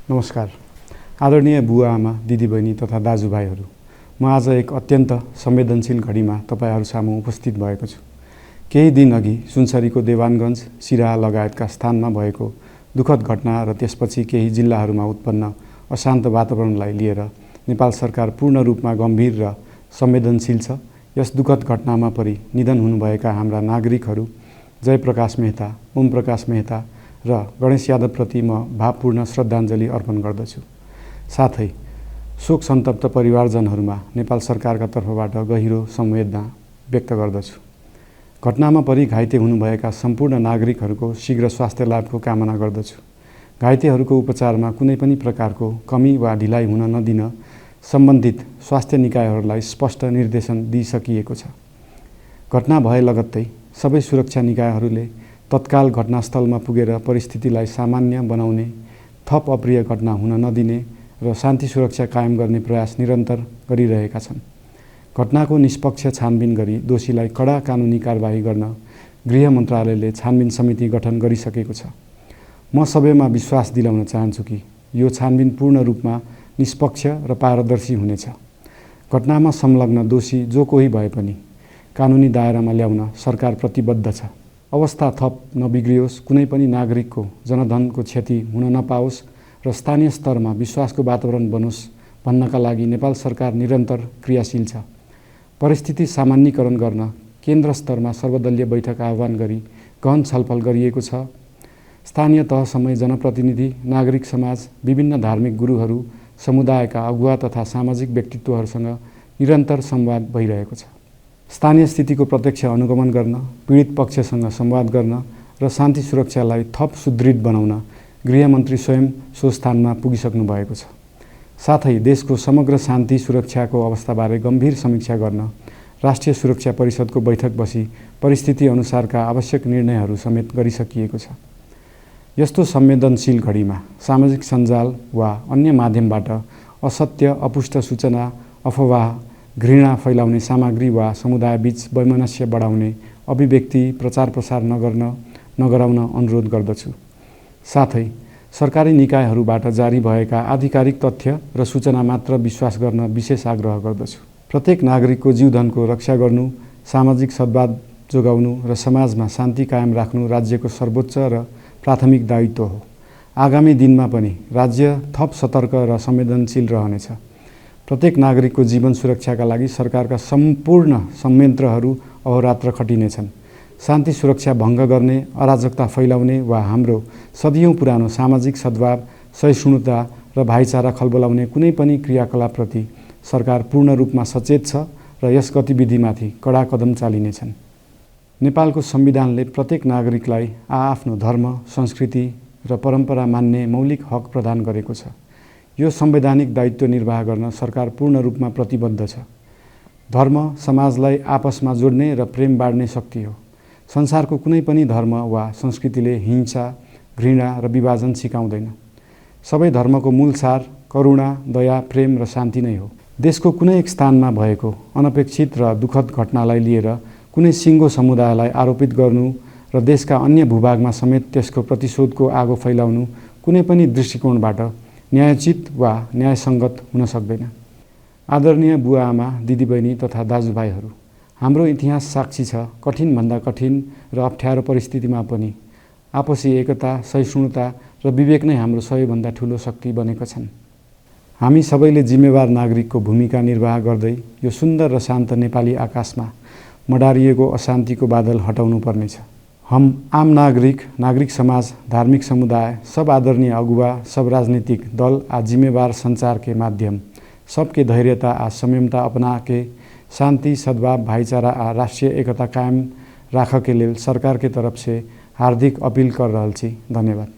नमस्कार। आदरणीय बुवा आमा, दिदीबहिनी तथा दाजुभाइहरू, म आज एक अत्यन्त संवेदनशील घडीमा तपाईहरू सामु उपस्थित भएको छु। केही दिन अघि सुनसरीको देवानगञ्ज, सिराहा लगायतका स्थानमा भएको दुःखद घटना र त्यसपछि केही जिल्लाहरूमा उत्पन्न अशान्त वातावरणलाई लिएर नेपाल सरकार पूर्ण रूपमा गम्भीर र संवेदनशील छ। यस दुःखद घटनामा परि निधन हुनुभएका हाम्रा नागरिकहरू जयप्रकाश मेहता, ओम प्रकाश मेहता र गणेश यादवप्रति म भावपूर्ण श्रद्धाञ्जली अर्पण गर्दछु। साथै शोक सन्तप्त परिवारजनहरूमा नेपाल सरकारका तर्फबाट गहिरो संवेदना व्यक्त गर्दछु। घटनामा परि घाइते हुनुभएका सम्पूर्ण नागरिकहरूको शीघ्र स्वास्थ्य लाभको कामना गर्दछु। घाइतेहरूको उपचारमा कुनै पनि प्रकारको कमी वा ढिलाइ हुन नदिन सम्बन्धित स्वास्थ्य निकायहरूलाई स्पष्ट निर्देशन दिइसकिएको छ। घटना भए लगत्तै सबै सुरक्षा निकायहरूले तत्काल घटनास्थलमा पुगेर परिस्थितिलाई सामान्य बनाउने, थप अप्रिय घटना हुन नदिने र शान्ति सुरक्षा कायम गर्ने प्रयास निरन्तर गरिरहेका छन्। घटनाको निष्पक्ष छानबिन गरी दोषीलाई कडा कानुनी कारबाही गर्न गृह मन्त्रालयले छानबिन समिति गठन गरिसकेको छ। म सबैमा विश्वास दिलाउन चाहन्छु कि यो छानबिन पूर्ण रूपमा निष्पक्ष र पारदर्शी हुनेछ। घटनामा संलग्न दोषी जो कोही भए पनि कानुनी दायरामा ल्याउन सरकार प्रतिबद्ध छ। अवस्था थप नबिग्रियोस्, कुनै पनि नागरिकको जनधनको क्षति हुन नपाओस् र स्थानीय स्तरमा विश्वासको वातावरण बनोस् भन्नका लागि नेपाल सरकार निरन्तर क्रियाशील छ। परिस्थिति सामान्यीकरण गर्न केन्द्र स्तरमा सर्वदलीय बैठक आह्वान गरी गहन छलफल गरिएको छ। स्थानीय तहसम्मै जनप्रतिनिधि, नागरिक समाज, विभिन्न धार्मिक गुरुहरू, समुदायका अगुवा तथा सामाजिक व्यक्तित्वहरूसँग निरन्तर संवाद भइरहेको छ। स्थानीय स्थितिको प्रत्यक्ष अनुगमन गर्न, पीडित पक्षसँग संवाद गर्न र शान्ति सुरक्षालाई थप सुदृढ बनाउन गृहमन्त्री स्वयं सो स्थानमा पुगिसक्नु भएको छ। साथै देशको समग्र शान्ति सुरक्षाको अवस्थाबारे गम्भीर समीक्षा गर्न राष्ट्रिय सुरक्षा परिषदको बैठक बसी परिस्थिति अनुसारका आवश्यक निर्णयहरू समेत गरिसकिएको छ। यस्तो संवेदनशील घडीमा सामाजिक सञ्जाल वा अन्य माध्यमबाट असत्य, अपुष्ट सूचना, अफवाह, घृणा फैलाउने सामग्री वा समुदायबीच वैमनस्य बढाउने अभिव्यक्ति प्रचार प्रसार नगराउन अनुरोध गर्दछु। साथै सरकारी निकायहरूबाट जारी भएका आधिकारिक तथ्य र सूचना मात्र विश्वास गर्न विशेष आग्रह गर्दछु। प्रत्येक नागरिकको जीवधनको रक्षा गर्नु, सामाजिक सद्भाव जोगाउनु र समाजमा शान्ति कायम राख्नु राज्यको सर्वोच्च र प्राथमिक दायित्व हो। आगामी दिनमा पनि राज्य थप सतर्क र संवेदनशील रहनेछ। प्रत्येक नागरिकको जीवन सुरक्षाका लागि सरकारका सम्पूर्ण संयन्त्रहरू अहोरात्र खटिनेछन्। शान्ति सुरक्षा भङ्ग गर्ने, अराजकता फैलाउने वा हाम्रो सदियौं पुरानो सामाजिक सद्भाव, सहिष्णुता र भाइचारा खलबलाउने कुनै पनि क्रियाकलापप्रति सरकार पूर्ण रूपमा सचेत छ र यस गतिविधिमाथि कडा कदम चालिनेछन्। नेपालको संविधानले प्रत्येक नागरिकलाई आआफ्नो धर्म, संस्कृति र परम्परा मान्ने मौलिक हक प्रदान गरेको छ। यो संवैधानिक दायित्व निर्वाह गर्न सरकार पूर्ण रूपमा प्रतिबद्ध छ। धर्म समाजलाई आपसमा जोड्ने र प्रेम बाँड्ने शक्ति हो। संसारको कुनै पनि धर्म वा संस्कृतिले हिंसा, घृणा र विभाजन सिकाउँदैन। सबै धर्मको मूल सार करुणा, दया, प्रेम र शान्ति नै हो। देशको कुनै एक स्थानमा भएको अनपेक्षित र दुःखद घटनालाई लिएर कुनै सिङ्गो समुदायलाई आरोपित गर्नु र देशका अन्य भूभागमा समेत त्यसको प्रतिशोधको आगो फैलाउनु कुनै पनि दृष्टिकोणबाट न्यायोचित वा न्यायसङ्गत हुन सक्दैन। आदरणीय बुवा आमा, दिदीबहिनी तथा दाजुभाइहरू, हाम्रो इतिहास साक्षी छ कठिनभन्दा कठिन र अप्ठ्यारो परिस्थितिमा पनि आपसी एकता, सहिष्णुता र विवेक नै हाम्रो सबैभन्दा ठूलो शक्ति बनेका छन्। हामी सबैले जिम्मेवार नागरिकको भूमिका निर्वाह गर्दै यो सुन्दर र शान्त नेपाली आकाशमा मडारिएको अशान्तिको बादल हटाउनु पर्नेछ। हम आम नागरिक, नागरिक समाज, धार्मिक समुदाय, सब आदरणीय अगुवा, सब राजनीतिक दल आ जिम्मेवार संचार के माध्यम सबके धैर्यता आ संयमता अपना के शांति, सद्भाव, भाईचारा आ राष्ट्रीय एकता कायम राख के लेल सरकार के तरफ से हार्दिक अपील कर रहल छी। धन्यवाद।